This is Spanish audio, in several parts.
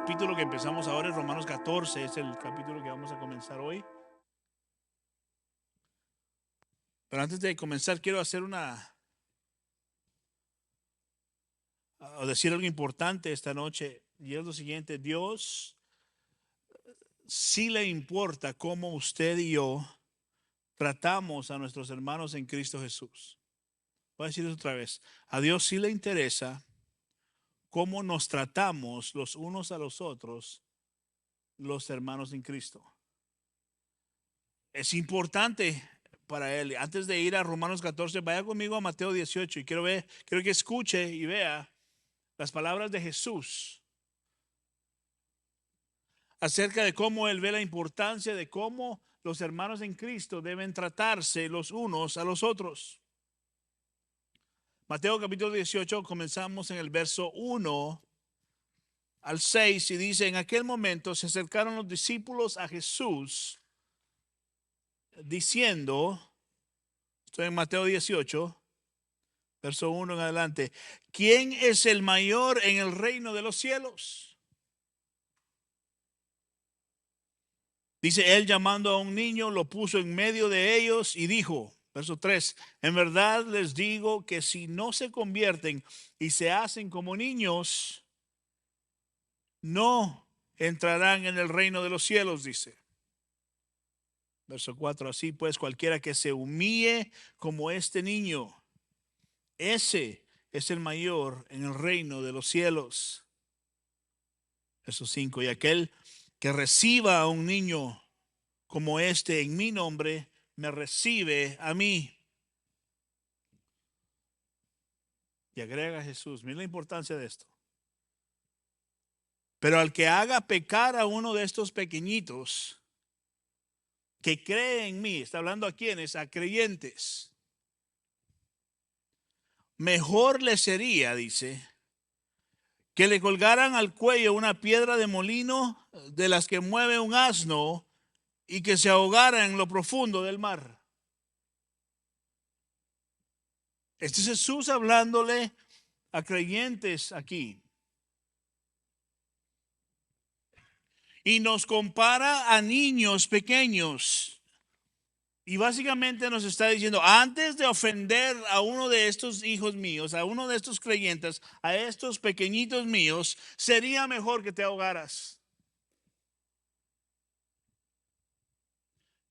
capítulo que empezamos ahora es Romanos 14, es el capítulo que vamos a comenzar hoy. Pero antes de comenzar quiero hacer o decir algo importante esta noche, y es lo siguiente: Dios sí le importa cómo usted y yo tratamos a nuestros hermanos en Cristo Jesús. Voy a decir eso otra vez. A Dios sí le interesa cómo nos tratamos los unos a los otros, los hermanos en Cristo. Es importante para él. Antes de ir a Romanos 14, vaya conmigo a Mateo 18 y quiero que escuche y vea las palabras de Jesús acerca de cómo él ve la importancia de cómo los hermanos en Cristo deben tratarse los unos a los otros. Mateo capítulo 18, comenzamos en el verso 1 al 6 y dice: en aquel momento se acercaron los discípulos a Jesús diciendo, estoy en Mateo 18, verso 1 en adelante: ¿quién es el mayor en el reino de los cielos? Dice: él, llamando a un niño, lo puso en medio de ellos y dijo, verso 3, en verdad les digo que si no se convierten y se hacen como niños, no entrarán en el reino de los cielos, dice. Verso 4, así pues cualquiera que se humille como este niño, ese es el mayor en el reino de los cielos. Verso 5, y aquel que reciba a un niño como este en mi nombre, me recibe a mí. Y agrega Jesús, mira la importancia de esto: pero al que haga pecar a uno de estos pequeñitos que cree en mí, está hablando a quienes, a creyentes, mejor le sería, dice, que le colgaran al cuello una piedra de molino de las que mueve un asno y que se ahogara en lo profundo del mar. Este es Jesús hablándole a creyentes aquí. Y nos compara a niños pequeños. Y básicamente nos está diciendo, antes de ofender a uno de estos hijos míos, a uno de estos creyentes, a estos pequeñitos míos, sería mejor que te ahogaras.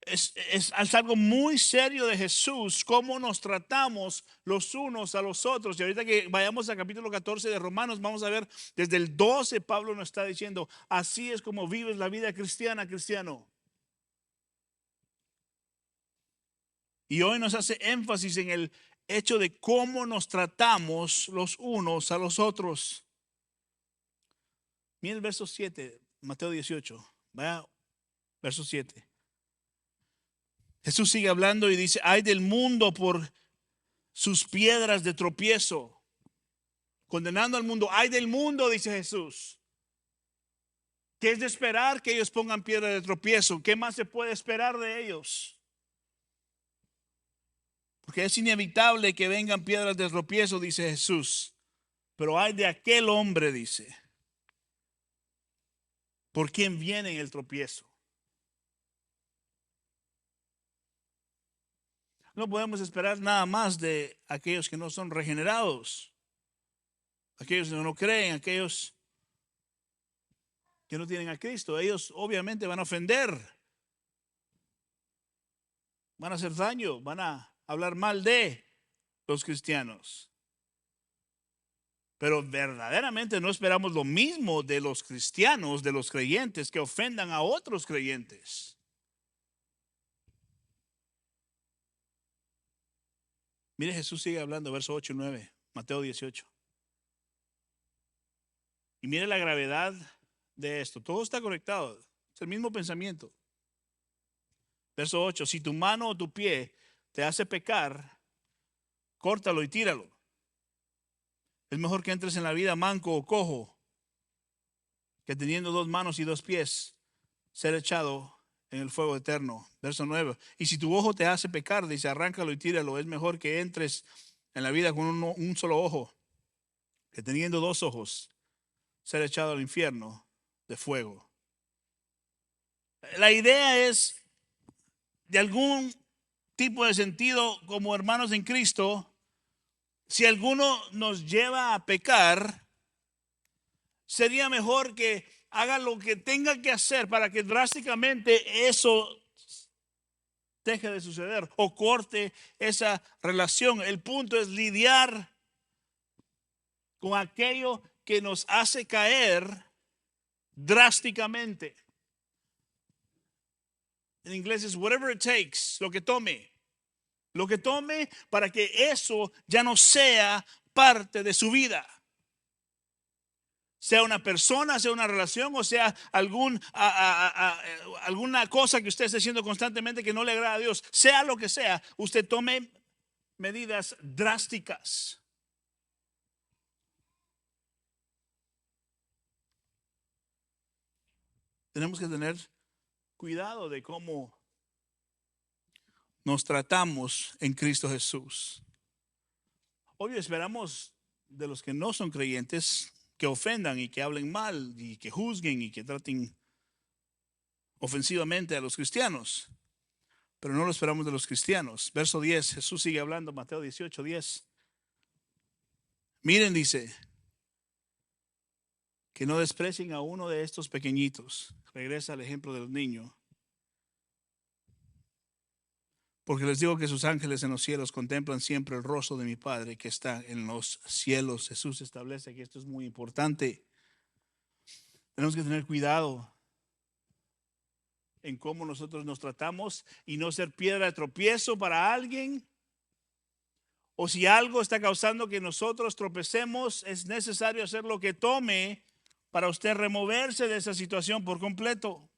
Es algo muy serio de Jesús, cómo nos tratamos los unos a los otros. Y ahorita que vayamos al capítulo 14 de Romanos, vamos a ver desde el 12, Pablo nos está diciendo, así es como vives la vida cristiana, cristiano. Y hoy nos hace énfasis en el hecho de cómo nos tratamos los unos a los otros. Mira el verso 7, Mateo 18. Vaya, verso 7. Jesús sigue hablando y dice: ay del mundo por sus piedras de tropiezo. Condenando al mundo. Ay del mundo, dice Jesús. ¿Qué es de esperar que ellos pongan piedra de tropiezo? ¿Qué más se puede esperar de ellos? Porque es inevitable que vengan piedras de tropiezo, dice Jesús. Pero hay de aquel hombre, dice, por quien viene el tropiezo. No podemos esperar nada más de aquellos que no son regenerados, aquellos que no creen, aquellos que no tienen a Cristo. Ellos obviamente van a ofender, van a hacer daño, van a hablar mal de los cristianos. Pero verdaderamente no esperamos lo mismo de los cristianos, de los creyentes, que ofendan a otros creyentes. Mire, Jesús sigue hablando, verso 8 y 9, Mateo 18. Y mire la gravedad de esto. Todo está conectado. Es el mismo pensamiento. Verso 8. Si tu mano o tu pie te hace pecar, córtalo y tíralo. Es mejor que entres en la vida manco o cojo, que teniendo dos manos y dos pies, ser echado en el fuego eterno. Verso 9. Y si tu ojo te hace pecar, dice, arráncalo y tíralo. Es mejor que entres en la vida con un solo ojo, que teniendo dos ojos, ser echado al infierno. de fuego. La idea es, de algún tipo de sentido, como hermanos en Cristo, si alguno nos lleva a pecar, sería mejor que haga lo que tenga que hacer para que drásticamente eso deje de suceder o corte esa relación. El punto es lidiar con aquello que nos hace caer drásticamente. En inglés es whatever it takes, lo que tome. Lo que tome para que eso ya no sea parte de su vida. Sea una persona, sea una relación o sea alguna cosa que usted esté haciendo constantemente que no le agrada a Dios. Sea lo que sea, usted tome medidas drásticas. Tenemos que tener cuidado de cómo nos tratamos en Cristo Jesús. Obvio, esperamos de los que no son creyentes que ofendan y que hablen mal y que juzguen y que traten ofensivamente a los cristianos, pero no lo esperamos de los cristianos. Verso 10, Jesús sigue hablando, Mateo 18, 10. Miren, dice, que no desprecien a uno de estos pequeñitos. Regresa al ejemplo del niño. Porque les digo que sus ángeles en los cielos contemplan siempre el rostro de mi Padre que está en los cielos. Jesús establece que esto es muy importante. Tenemos que tener cuidado en cómo nosotros nos tratamos y no ser piedra de tropiezo para alguien. O si algo está causando que nosotros tropecemos, es necesario hacer lo que tome para usted removerse de esa situación por completo.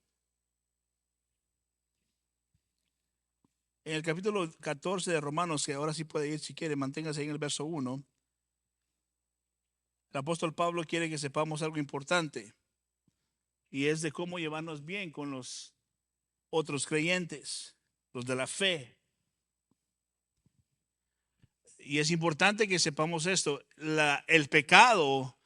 En el capítulo 14 de Romanos, que ahora sí puede ir si quiere, manténgase ahí en el verso 1. El apóstol Pablo quiere que sepamos algo importante y es de cómo llevarnos bien con los otros creyentes, los de la fe. Y es importante que sepamos esto. El pecado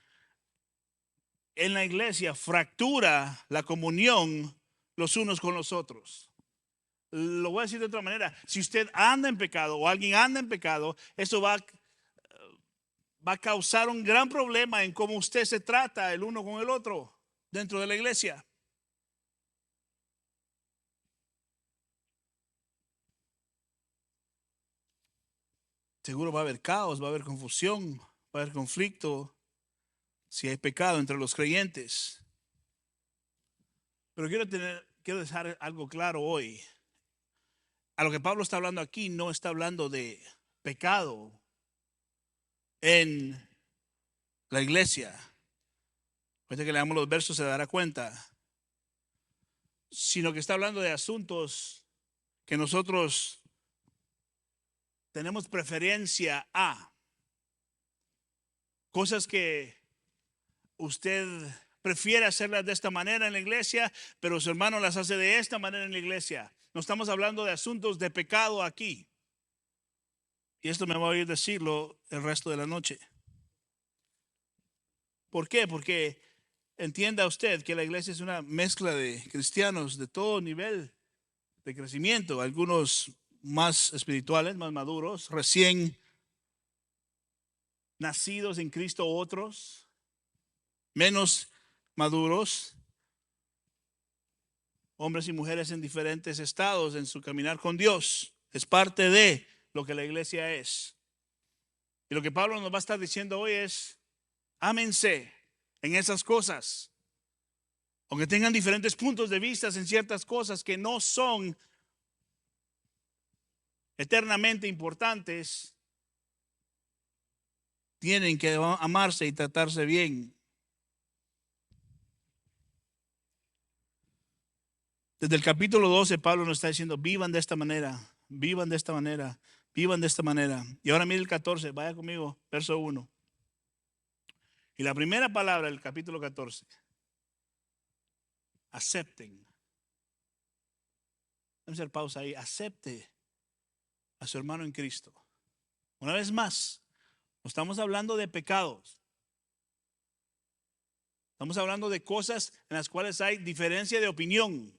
en la iglesia fractura la comunión los unos con los otros. Lo voy a decir de otra manera. Si usted anda en pecado o alguien anda en pecado, eso va a causar un gran problema en cómo usted se trata el uno con el otro dentro de la iglesia. Seguro va a haber caos, va a haber confusión, va a haber conflicto si hay pecado entre los creyentes. Pero quiero dejar algo claro hoy. A lo que Pablo está hablando aquí no está hablando de pecado en la iglesia. Ahorita que leamos los versos se dará cuenta. Sino que está hablando de asuntos que nosotros tenemos preferencia a. Cosas que usted prefiere hacerlas de esta manera en la iglesia, pero su hermano las hace de esta manera en la iglesia. No estamos hablando de asuntos de pecado aquí. Y esto me va a oír decirlo el resto de la noche. ¿Por qué? Porque entienda usted que la iglesia es una mezcla de cristianos de todo nivel de crecimiento. Algunos más espirituales, más maduros, recién nacidos en Cristo, otros menos maduros, hombres y mujeres en diferentes estados en su caminar con Dios. Es parte de lo que la iglesia es. Y lo que Pablo nos va a estar diciendo hoy es, ámense en esas cosas. Aunque tengan diferentes puntos de vista en ciertas cosas que no son eternamente importantes, tienen que amarse y tratarse bien. Desde el capítulo 12, Pablo nos está diciendo, vivan de esta manera, vivan de esta manera, vivan de esta manera. Y ahora mire el 14, vaya conmigo, verso 1. Y la primera palabra del capítulo 14, acepten. Vamos a hacer pausa ahí, acepte a su hermano en Cristo. Una vez más, no estamos hablando de pecados. Estamos hablando de cosas en las cuales hay diferencia de opinión.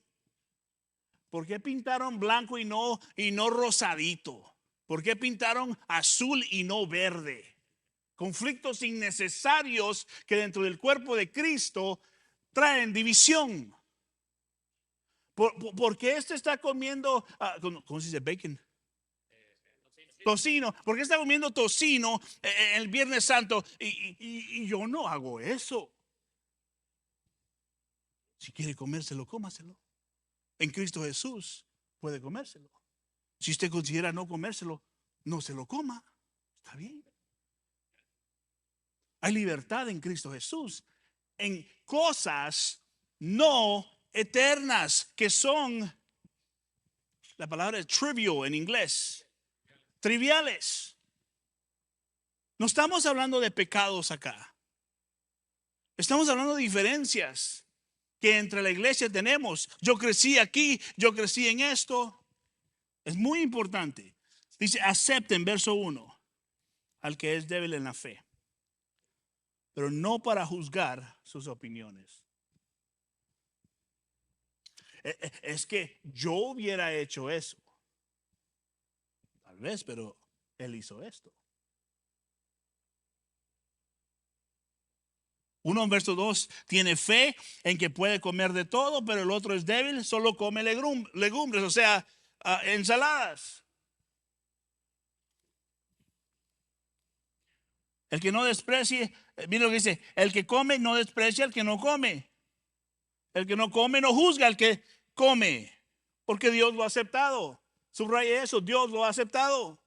¿Por qué pintaron blanco y no rosadito? ¿Por qué pintaron azul y no verde? Conflictos innecesarios que dentro del cuerpo de Cristo traen división. ¿Por qué este está comiendo, ¿cómo se dice? Bacon. Tocino. ¿Por qué está comiendo tocino el Viernes Santo? Y yo no hago eso. Si quiere comérselo, cómaselo. En Cristo Jesús puede comérselo. Si usted considera no comérselo, no se lo coma. Está bien. Hay libertad en Cristo Jesús en cosas no eternas, que son, la palabra es trivial en inglés, triviales. No estamos hablando de pecados acá. Estamos hablando de diferencias que entre la iglesia tenemos. Yo crecí aquí, yo crecí en esto. Es muy importante. Dice, acepten, verso 1, al que es débil en la fe, pero no para juzgar sus opiniones. Es que yo hubiera hecho eso. Tal vez, pero él hizo esto. Uno en verso 2 tiene fe en que puede comer de todo, pero el otro es débil, solo come legumbres, o sea, ensaladas. El que no desprecie, mira lo que dice, el que come no desprecia al que no come. El que no come no juzga al que come, porque Dios lo ha aceptado. Subraya eso, Dios lo ha aceptado.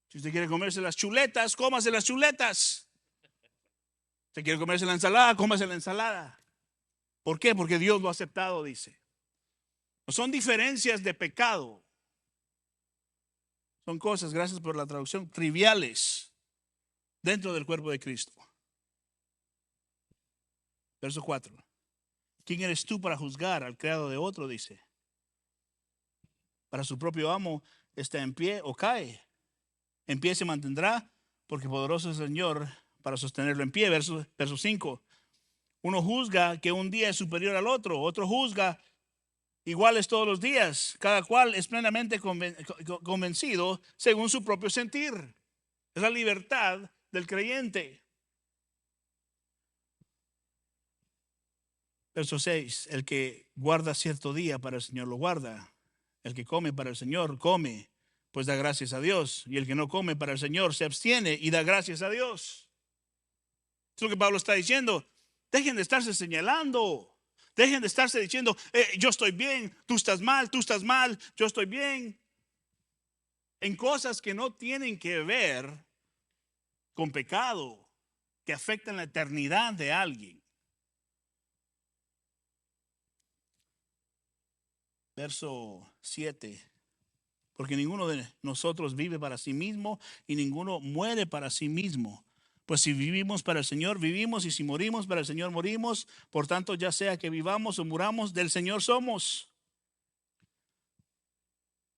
Si usted quiere comerse las chuletas, cómase las chuletas. Si usted quiere comerse la ensalada, cómase la ensalada. ¿Por qué? Porque Dios lo ha aceptado, dice. No son diferencias de pecado. Son cosas, gracias por la traducción, triviales dentro del cuerpo de Cristo. Verso 4. ¿Quién eres tú para juzgar al criado de otro? Dice. Para su propio amo está en pie o cae. En pie se mantendrá, porque poderoso es el Señor para sostenerlo en pie. Verso 5. Uno juzga que un día es superior al otro. Otro juzga iguales todos los días. Cada cual es plenamente convencido según su propio sentir. Es la libertad del creyente. Verso 6. El que guarda cierto día para el Señor lo guarda. El que come para el Señor come, pues da gracias a Dios. Y el que no come para el Señor se abstiene y da gracias a Dios. Es lo que Pablo está diciendo. Dejen de estarse señalando. Dejen de estarse diciendo, yo estoy bien, tú estás mal, yo estoy bien. En cosas que no tienen que ver con pecado, que afectan la eternidad de alguien. Verso 7. Porque ninguno de nosotros vive para sí mismo y ninguno muere para sí mismo. Pues si vivimos para el Señor, vivimos, y si morimos para el Señor, morimos. Por tanto, ya sea que vivamos o muramos, del Señor somos.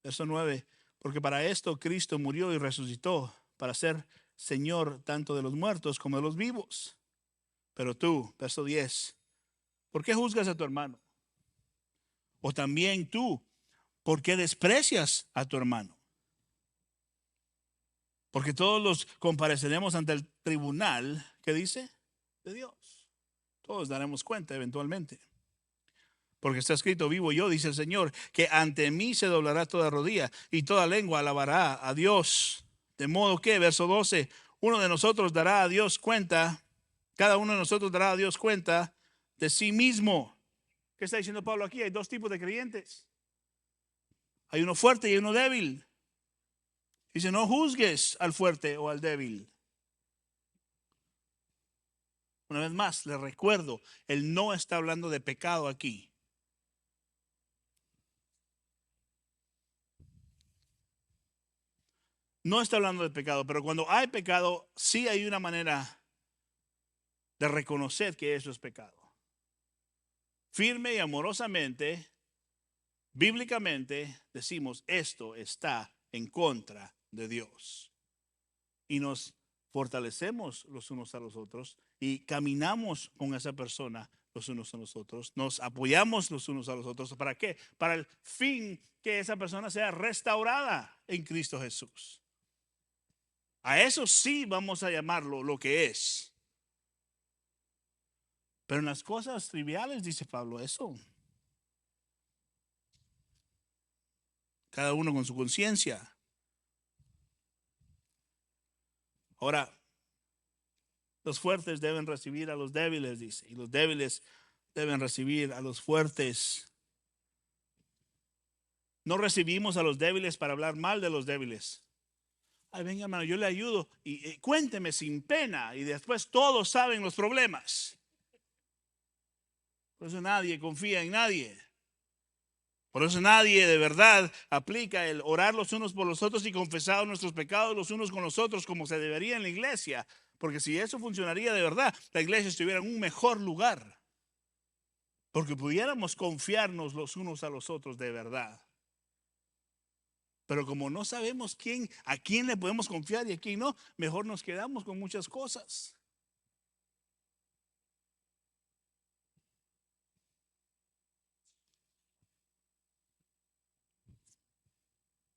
Verso 9. Porque para esto Cristo murió y resucitó, para ser Señor tanto de los muertos como de los vivos. Pero tú, verso 10, ¿por qué juzgas a tu hermano? O también tú, ¿por qué desprecias a tu hermano? Porque todos los compareceremos ante el tribunal, ¿qué dice? De Dios. Todos daremos cuenta eventualmente. Porque está escrito, vivo yo, dice el Señor, que ante mí se doblará toda rodilla y toda lengua alabará a Dios. De modo que, verso 12, uno de nosotros dará a Dios cuenta, cada uno de nosotros dará a Dios cuenta de sí mismo. ¿Qué está diciendo Pablo aquí? Hay dos tipos de creyentes. Hay uno fuerte y uno débil. Dice, no juzgues al fuerte o al débil. Una vez más, les recuerdo, él no está hablando de pecado aquí. No está hablando de pecado, pero cuando hay pecado, sí hay una manera de reconocer que eso es pecado. Firme y amorosamente, bíblicamente, decimos, esto está en contra de Dios. Y nos fortalecemos los unos a los otros y caminamos con esa persona los unos a los otros, nos apoyamos los unos a los otros. ¿Para qué? Para el fin que esa persona sea restaurada en Cristo Jesús. A eso sí vamos a llamarlo lo que es. Pero en las cosas triviales, dice Pablo, eso. Cada uno con su conciencia. Ahora, los fuertes deben recibir a los débiles, dice, y los débiles deben recibir a los fuertes. No recibimos a los débiles para hablar mal de los débiles. Ay, venga, hermano, yo le ayudo y cuénteme sin pena, y después todos saben los problemas. Por eso nadie confía en nadie. Por eso nadie de verdad aplica el orar los unos por los otros y confesar nuestros pecados los unos con los otros como se debería en la iglesia. Porque si eso funcionaría de verdad, la iglesia estuviera en un mejor lugar. Porque pudiéramos confiarnos los unos a los otros de verdad. Pero como no sabemos a quién le podemos confiar y a quién no, mejor nos quedamos con muchas cosas.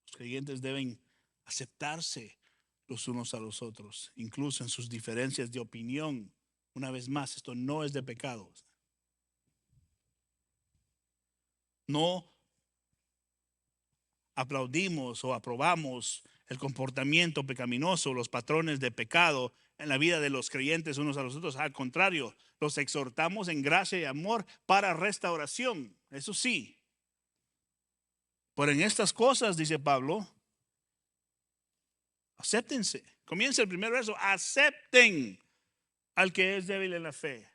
Los creyentes deben aceptarse los unos a los otros, incluso en sus diferencias de opinión. Una vez más, esto no es de pecado. No aplaudimos o aprobamos el comportamiento pecaminoso, los patrones de pecado en la vida de los creyentes unos a los otros. Al contrario, los exhortamos en gracia y amor para restauración. Eso sí. Pero en estas cosas, dice Pablo, acéptense. Comienza el primer verso. Acepten al que es débil en la fe.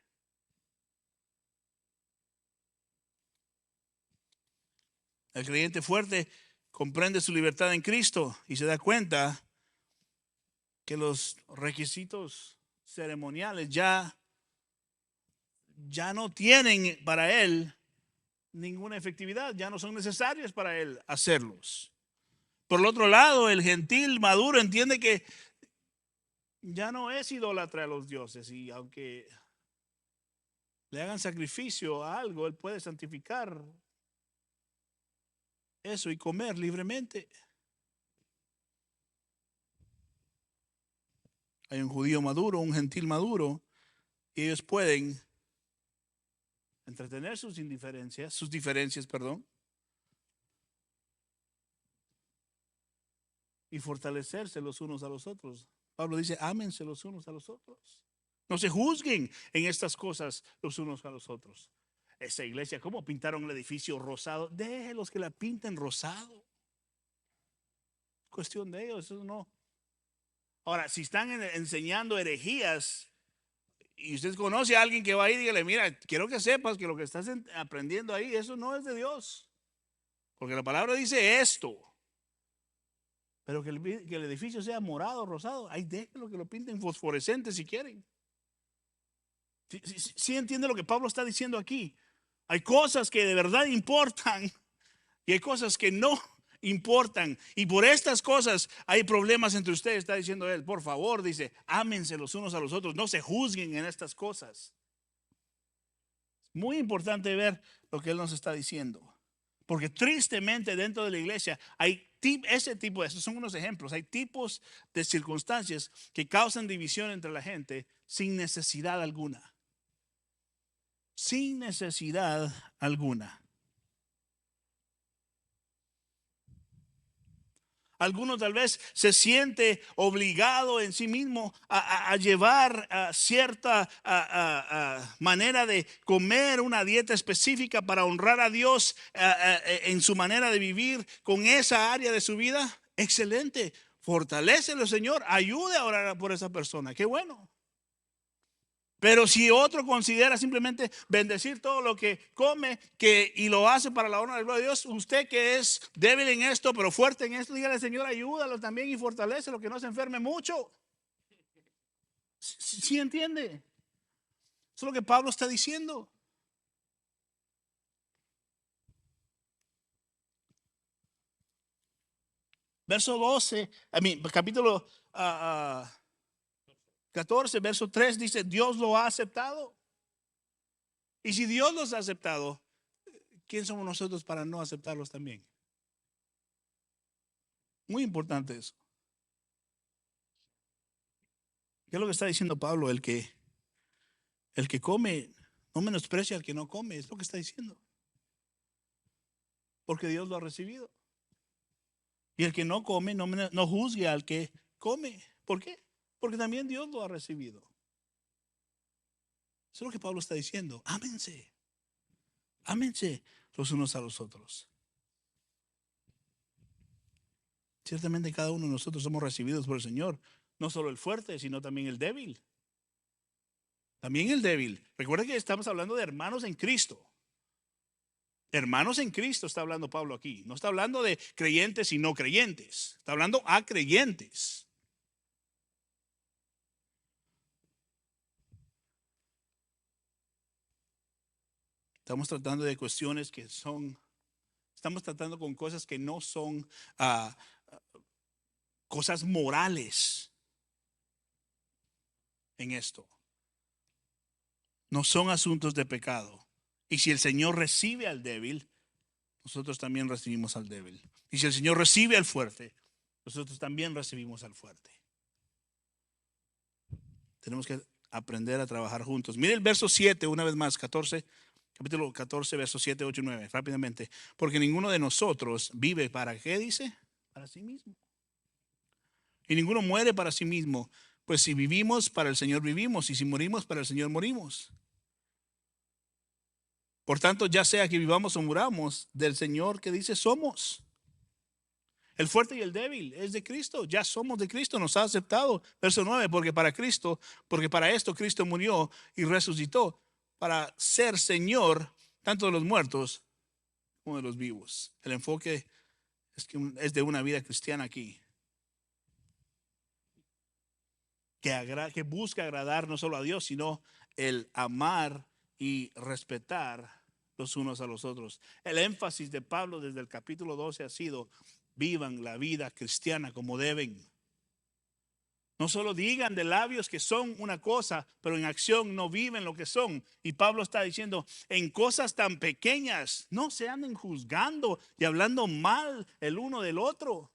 El creyente fuerte comprende su libertad en Cristo y se da cuenta que los requisitos ceremoniales ya no tienen para él ninguna efectividad, ya no son necesarios para él hacerlos. Por el otro lado, el gentil maduro entiende que ya no es idólatra a los dioses y aunque le hagan sacrificio a algo, él puede santificar eso y comer libremente. Hay un judío maduro, un gentil maduro, y ellos pueden entretener sus diferencias, y fortalecerse los unos a los otros. Pablo dice, ámense los unos a los otros. No se juzguen en estas cosas los unos a los otros. Esa iglesia, ¿cómo pintaron el edificio rosado? Déjenlos que la pinten rosado. Cuestión de ellos, eso no. Ahora, si están enseñando herejías y usted conoce a alguien que va ahí, dígale, mira, quiero que sepas que lo que estás aprendiendo ahí, eso no es de Dios. Porque la palabra dice esto. Pero que el edificio sea morado, rosado, ahí déjenlo que lo pinten fosforescente si quieren. ¿Sí entiende lo que Pablo está diciendo aquí? Hay cosas que de verdad importan y hay cosas que no importan. Y por estas cosas hay problemas entre ustedes, está diciendo él. Por favor, dice, ámense los unos a los otros, no se juzguen en estas cosas. Muy importante ver lo que él nos está diciendo. Porque tristemente dentro de la iglesia hay esos son unos ejemplos, hay tipos de circunstancias que causan división entre la gente sin necesidad alguna. Sin necesidad alguna. Alguno tal vez se siente obligado en sí mismo a llevar cierta manera de comer, una dieta específica para honrar a Dios en su manera de vivir con esa área de su vida. Excelente. Fortalécelo, Señor. Ayude a orar por esa persona. Qué bueno. Pero si otro considera simplemente bendecir todo lo que come y lo hace para la honra y la gloria de Dios, usted que es débil en esto, pero fuerte en esto, dígale, Señor, ayúdalo también y fortalece lo que no se enferme mucho. ¿Sí entiende? Eso es lo que Pablo está diciendo. Verso 12, capítulo 14, verso 3 dice, Dios lo ha aceptado. Y si Dios los ha aceptado, ¿quién somos nosotros para no aceptarlos también? Muy importante eso. ¿Qué es lo que está diciendo Pablo? El que come no menosprecia al que no come, es lo que está diciendo. Porque Dios lo ha recibido. Y el que no come no juzgue al que come. ¿Por qué? Porque también Dios lo ha recibido. Eso es lo que Pablo está diciendo. Ámense. Ámense los unos a los otros. Ciertamente cada uno de nosotros somos recibidos por el Señor. No solo el fuerte, sino también el débil. También el débil. Recuerda que estamos hablando de hermanos en Cristo. Hermanos en Cristo está hablando Pablo aquí. No está hablando de creyentes y no creyentes. Está hablando a creyentes. Estamos tratando de cuestiones que son, estamos tratando con cosas que no son cosas morales en esto. No son asuntos de pecado. Y si el Señor recibe al débil, nosotros también recibimos al débil. Y si el Señor recibe al fuerte, nosotros también recibimos al fuerte. Tenemos que aprender a trabajar juntos. Mire el verso 7, una vez más, 14, capítulo 14, versos 7, 8 y 9, rápidamente. Porque ninguno de nosotros vive para, ¿qué dice? Para sí mismo. Y ninguno muere para sí mismo. Pues si vivimos, para el Señor vivimos. Y si morimos, para el Señor morimos. Por tanto, ya sea que vivamos o muramos, del Señor que dice somos. El fuerte y el débil es de Cristo. Ya somos de Cristo, nos ha aceptado. Verso 9, porque para esto Cristo murió y resucitó, para ser Señor tanto de los muertos como de los vivos. El enfoque es de una vida cristiana aquí, que busca agradar no solo a Dios, sino el amar y respetar los unos a los otros. El énfasis de Pablo desde el capítulo 12 ha sido: vivan la vida cristiana como deben. No solo digan de labios que son una cosa, pero en acción no viven lo que son. Y Pablo está diciendo, en cosas tan pequeñas, no se anden juzgando y hablando mal el uno del otro.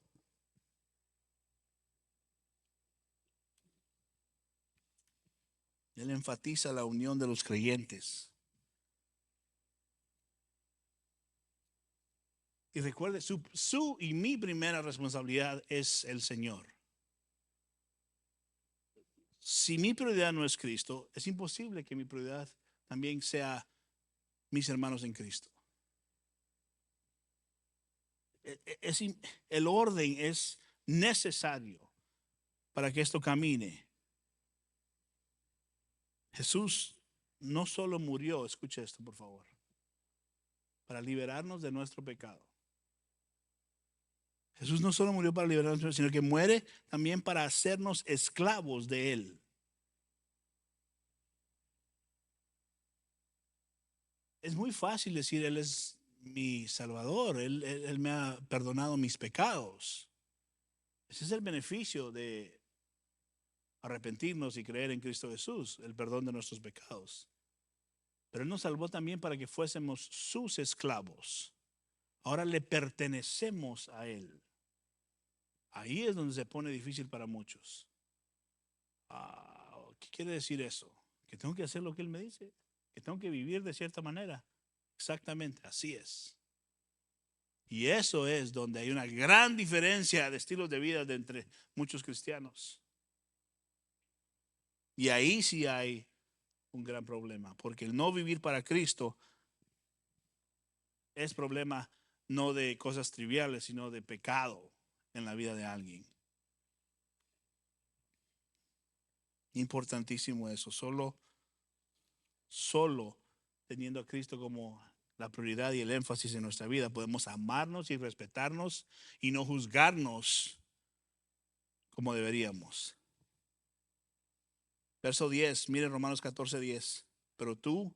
Él enfatiza la unión de los creyentes. Y recuerde, su y mi primera responsabilidad es el Señor. Si mi prioridad no es Cristo, es imposible que mi prioridad también sea mis hermanos en Cristo. El orden es necesario para que esto camine. Jesús no solo murió, escuche esto por favor, para liberarnos de nuestro pecado. Jesús no solo murió para liberarnos, sino que muere también para hacernos esclavos de Él. Es muy fácil decir, Él es mi Salvador, Él me ha perdonado mis pecados. Ese es el beneficio de arrepentirnos y creer en Cristo Jesús, el perdón de nuestros pecados. Pero Él nos salvó también para que fuésemos sus esclavos. Ahora le pertenecemos a Él. Ahí es donde se pone difícil para muchos. ¿Qué quiere decir eso? Que tengo que hacer lo que Él me dice, que tengo que vivir de cierta manera. Exactamente, así es. Y eso es donde hay una gran diferencia de estilos de vida entre muchos cristianos. Y ahí sí hay un gran problema, porque el no vivir para Cristo es problema no de cosas triviales, sino de pecado en la vida de alguien. Importantísimo eso. Solo teniendo a Cristo como la prioridad y el énfasis en nuestra vida, podemos amarnos y respetarnos y no juzgarnos como deberíamos. Verso 10, mire Romanos 14:10. Pero tú,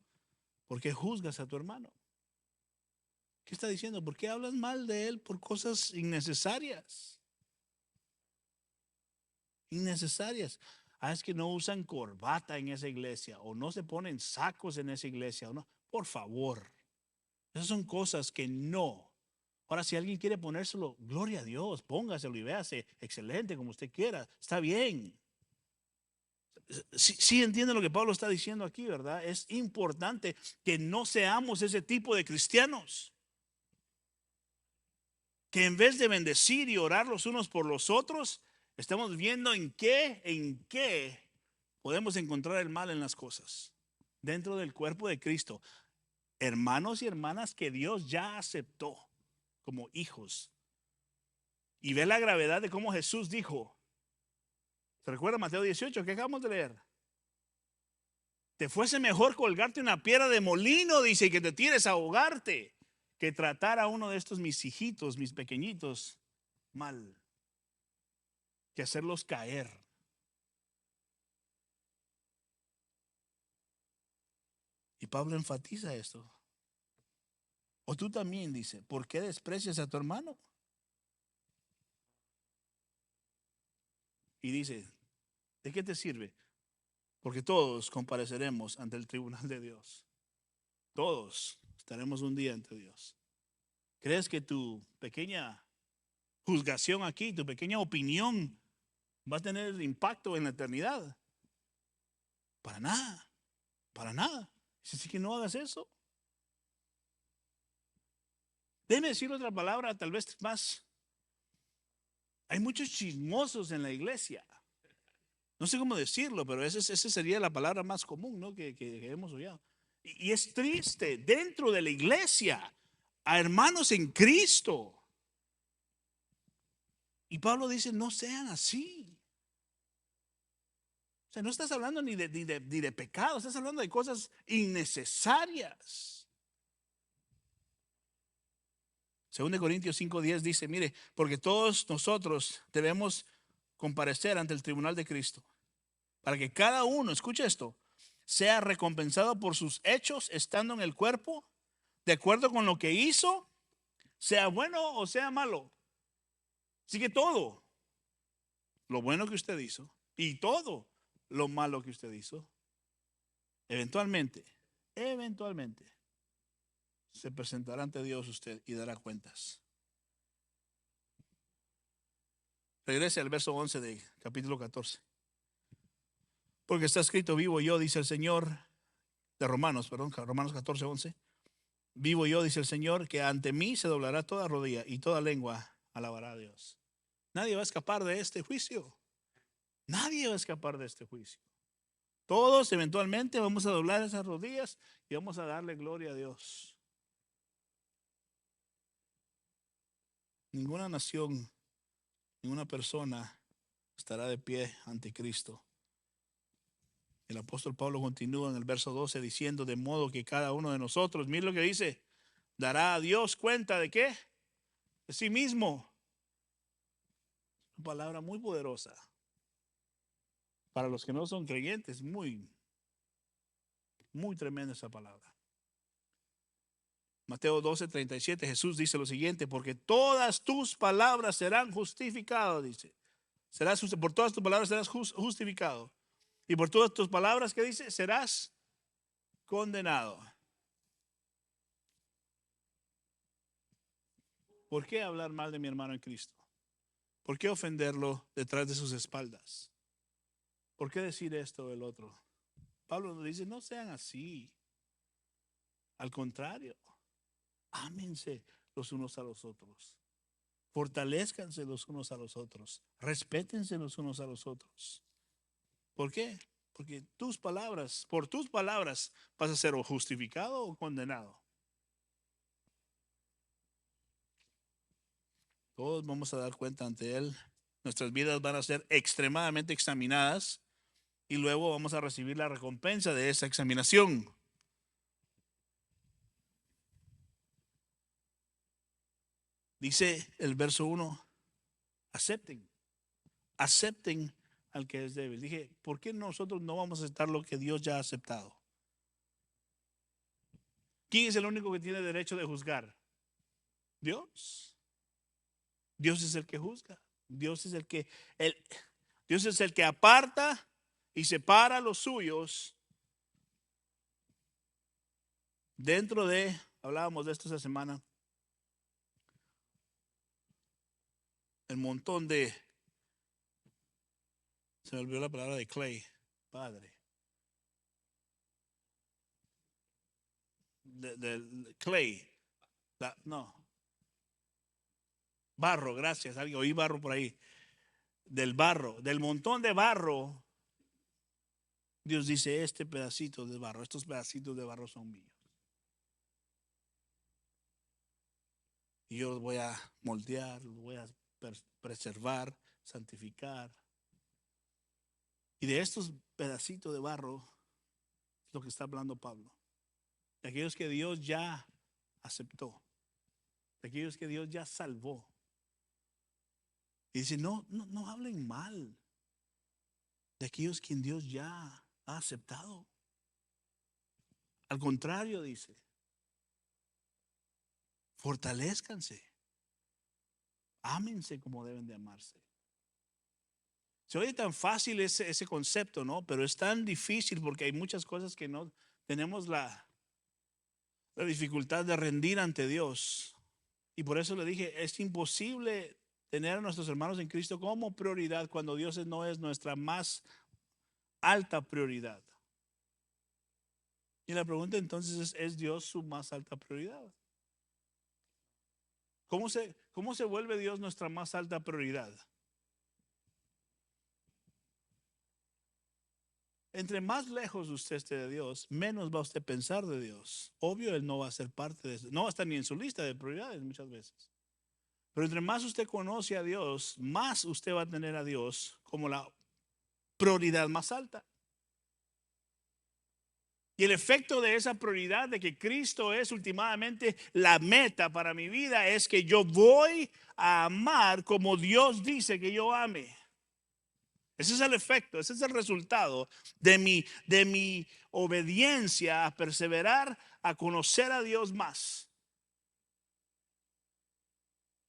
¿por qué juzgas a tu hermano? ¿Qué está diciendo? ¿Por qué hablas mal de él por cosas innecesarias? Innecesarias. Es que no usan corbata en esa iglesia o no se ponen sacos en esa iglesia o no. Por favor, esas son cosas que no. Ahora, si alguien quiere ponérselo, gloria a Dios, póngaselo y véase, excelente, como usted quiera, está bien. Sí, entiende lo que Pablo está diciendo aquí, ¿verdad? Es importante que no seamos ese tipo de cristianos. Que en vez de bendecir y orar los unos por los otros, estamos viendo en qué podemos encontrar el mal en las cosas. Dentro del cuerpo de Cristo. Hermanos y hermanas que Dios ya aceptó como hijos. Y ve la gravedad de cómo Jesús dijo. ¿Se recuerda Mateo 18 que acabamos de leer? Te fuese mejor colgarte una piedra de molino, dice, y que te tires a ahogarte, que tratar a uno de estos mis hijitos, mis pequeñitos, mal, que hacerlos caer. Y Pablo enfatiza esto. O tú también, dice, ¿por qué desprecias a tu hermano? Y dice, ¿de qué te sirve? Porque todos compareceremos ante el tribunal de Dios. Todos estaremos un día ante Dios. ¿Crees que tu pequeña juzgación aquí, tu pequeña opinión va a tener impacto en la eternidad? Para nada, para nada. Así que no hagas eso. Déjeme decir otra palabra, tal vez más. Hay muchos chismosos en la iglesia. No sé cómo decirlo, pero esa sería la palabra más común, ¿no? que hemos oído. Y es triste dentro de la iglesia a hermanos en Cristo. Y Pablo dice, no sean así. O sea, no estás hablando ni de pecado, estás hablando de cosas innecesarias. 2 Corintios 5:10 dice, mire, porque todos nosotros debemos comparecer ante el tribunal de Cristo, para que cada uno, escuche esto, sea recompensado por sus hechos estando en el cuerpo, de acuerdo con lo que hizo, sea bueno o sea malo. Así que todo lo bueno que usted hizo y todo lo malo que usted hizo, eventualmente se presentará ante Dios usted y dará cuentas. Regrese al verso 11 de capítulo 14. Porque está escrito, vivo yo, dice el Señor, de Romanos 14:11. Vivo yo, dice el Señor, que ante mí se doblará toda rodilla y toda lengua alabará a Dios. Nadie va a escapar de este juicio. Nadie va a escapar de este juicio. Todos eventualmente vamos a doblar esas rodillas y vamos a darle gloria a Dios. Ninguna nación, ninguna persona estará de pie ante Cristo. El apóstol Pablo continúa en el verso 12 diciendo, de modo que cada uno de nosotros, mire lo que dice, dará a Dios cuenta de qué, de sí mismo. Una palabra muy poderosa. Para los que no son creyentes, muy tremenda esa palabra. Mateo 12:37, Jesús dice lo siguiente, porque todas tus palabras serán justificadas, dice. Por todas tus palabras serás justificado. Y por todas tus palabras, ¿qué dice? Serás condenado. ¿Por qué hablar mal de mi hermano en Cristo? ¿Por qué ofenderlo detrás de sus espaldas? ¿Por qué decir esto o el otro? Pablo nos dice, no sean así. Al contrario, ámense los unos a los otros. Fortalezcanse los unos a los otros. Respétense los unos a los otros. ¿Por qué? Porque por tus palabras vas a ser o justificado o condenado. Todos vamos a dar cuenta ante Él. Nuestras vidas van a ser extremadamente examinadas y luego vamos a recibir la recompensa de esa examinación. Dice el verso 1, acepten al que es débil. Dije, ¿por qué nosotros no vamos a aceptar lo que Dios ya ha aceptado? ¿Quién es el único que tiene derecho de juzgar? Dios. Dios es el que juzga. Dios es el que aparta y separa a los suyos dentro de, hablábamos de esto esta semana, el montón de, se me olvidó la palabra de clay, padre. Del clay, no, barro, gracias, alguien oí barro por ahí, del barro, del montón de barro, Dios dice, este pedacito de barro, estos pedacitos de barro son míos. Y yo los voy a moldear, los voy a preservar, santificar. Y de estos pedacitos de barro es lo que está hablando Pablo. De aquellos que Dios ya aceptó. De aquellos que Dios ya salvó. Y dice, no hablen mal de aquellos quien Dios ya ha aceptado. Al contrario, dice, fortalezcanse. Ámense como deben de amarse. Se oye tan fácil ese concepto, ¿no? Pero es tan difícil porque hay muchas cosas que no tenemos la dificultad de rendir ante Dios. Y por eso le dije, es imposible tener a nuestros hermanos en Cristo como prioridad cuando Dios no es nuestra más alta prioridad. Y la pregunta entonces ¿es Dios su más alta prioridad? ¿Cómo se vuelve Dios nuestra más alta prioridad? Entre más lejos usted esté de Dios, menos va usted a pensar de Dios. Obvio, Él no va a ser parte de eso. No va a estar ni en su lista de prioridades muchas veces. Pero entre más usted conoce a Dios, más usted va a tener a Dios como la prioridad más alta. Y el efecto de esa prioridad de que Cristo es últimamente la meta para mi vida es que yo voy a amar como Dios dice que yo ame. Ese es el efecto, ese es el resultado de mi obediencia a perseverar, a conocer a Dios más.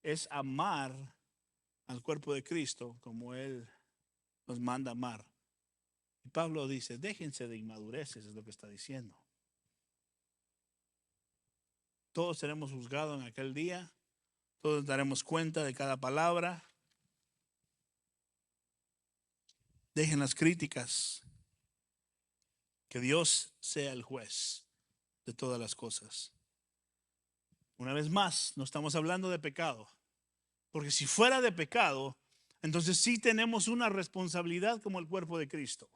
Es amar al cuerpo de Cristo como Él nos manda amar. Y Pablo dice, déjense de inmadureces, es lo que está diciendo. Todos seremos juzgados en aquel día, todos daremos cuenta de cada palabra. Dejen las críticas. Que Dios sea el juez de todas las cosas. Una vez más, no estamos hablando de pecado. Porque si fuera de pecado, entonces sí tenemos una responsabilidad como el cuerpo de Cristo.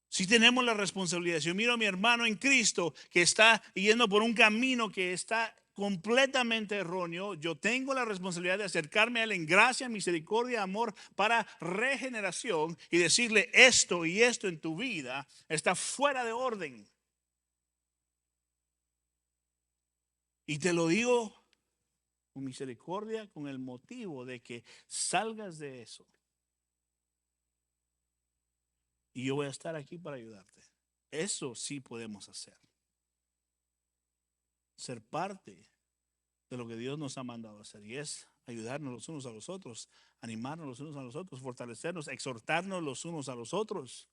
Sí tenemos la responsabilidad. Si yo miro a mi hermano en Cristo que está yendo por un camino que está completamente erróneo, yo tengo la responsabilidad de acercarme a Él en gracia, misericordia, amor para regeneración y decirle esto y esto en tu vida está fuera de orden. Y te lo digo con misericordia, con el motivo de que salgas de eso. Y yo voy a estar aquí para ayudarte. Eso sí podemos hacer. Ser parte de lo que Dios nos ha mandado a hacer. Y es ayudarnos los unos a los otros, animarnos los unos a los otros, fortalecernos, exhortarnos los unos a los otros.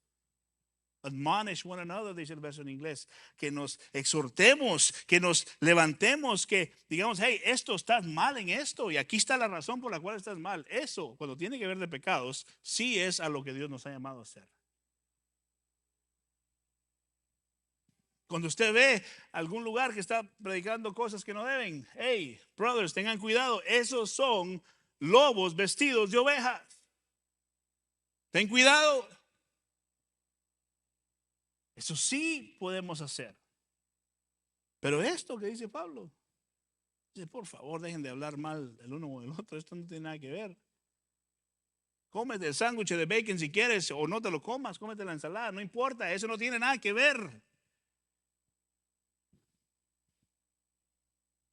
Admonish one another, dice el verso en inglés. Que nos exhortemos, que nos levantemos, que digamos, hey, esto estás mal en esto y aquí está la razón por la cual estás mal. Eso, cuando tiene que ver de pecados, sí es a lo que Dios nos ha llamado a hacer. Cuando usted ve algún lugar que está predicando cosas que no deben, hey, brothers, tengan cuidado, esos son lobos vestidos de ovejas. Ten cuidado. Eso sí podemos hacer. Pero esto que dice Pablo, dice, por favor, dejen de hablar mal el uno o el otro, esto no tiene nada que ver. Cómete el sándwich de bacon si quieres o no te lo comas, cómete la ensalada, no importa, eso no tiene nada que ver.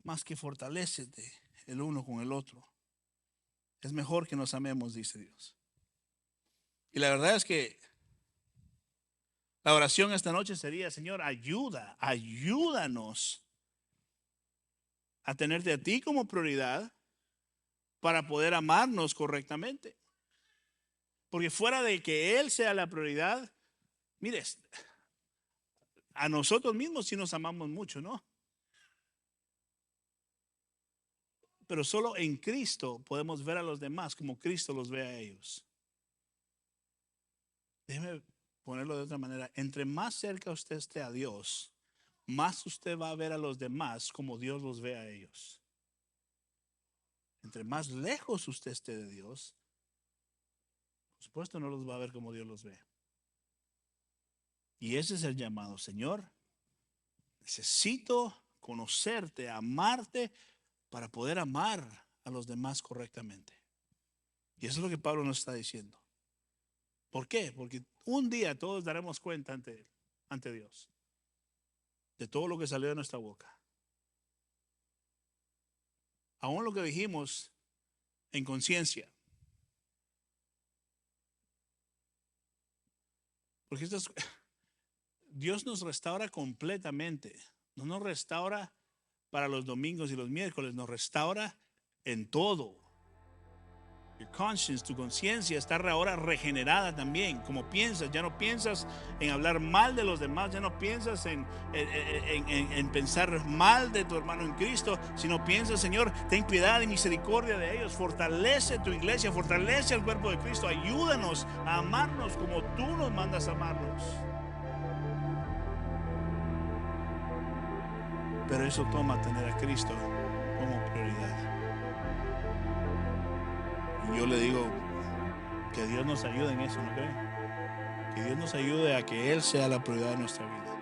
Más que fortalécete el uno con el otro. Es mejor que nos amemos, dice Dios. Y la verdad es que la oración esta noche sería, Señor, ayúdanos a tenerte a ti como prioridad para poder amarnos correctamente. Porque fuera de que Él sea la prioridad, mire, a nosotros mismos sí nos amamos mucho, ¿no? Pero solo en Cristo podemos ver a los demás como Cristo los ve a ellos. Déjeme ponerlo de otra manera. Entre más cerca usted esté a Dios, más usted va a ver a los demás como Dios los ve a ellos. Entre más lejos usted esté de Dios, por supuesto no los va a ver como Dios los ve. Y ese es el llamado. Señor, necesito conocerte, amarte, para poder amar a los demás correctamente. Y eso es lo que Pablo nos está diciendo. ¿Por qué? Porque un día todos daremos cuenta ante Dios de todo lo que salió de nuestra boca. Aún lo que dijimos en conciencia. Porque Dios nos restaura completamente. No nos restaura para los domingos y los miércoles, nos restaura en todo. Your conscience, tu conciencia está ahora regenerada también. Como piensas, ya no piensas en hablar mal de los demás, ya no piensas en pensar mal de tu hermano en Cristo, sino piensas, Señor, ten piedad y misericordia de ellos. Fortalece tu iglesia, fortalece al cuerpo de Cristo. Ayúdanos a amarnos como tú nos mandas a amarnos. Pero eso toma tener a Cristo como prioridad. Y yo le digo que Dios nos ayude en eso, ¿no creen? Que Dios nos ayude a que Él sea la prioridad de nuestra vida.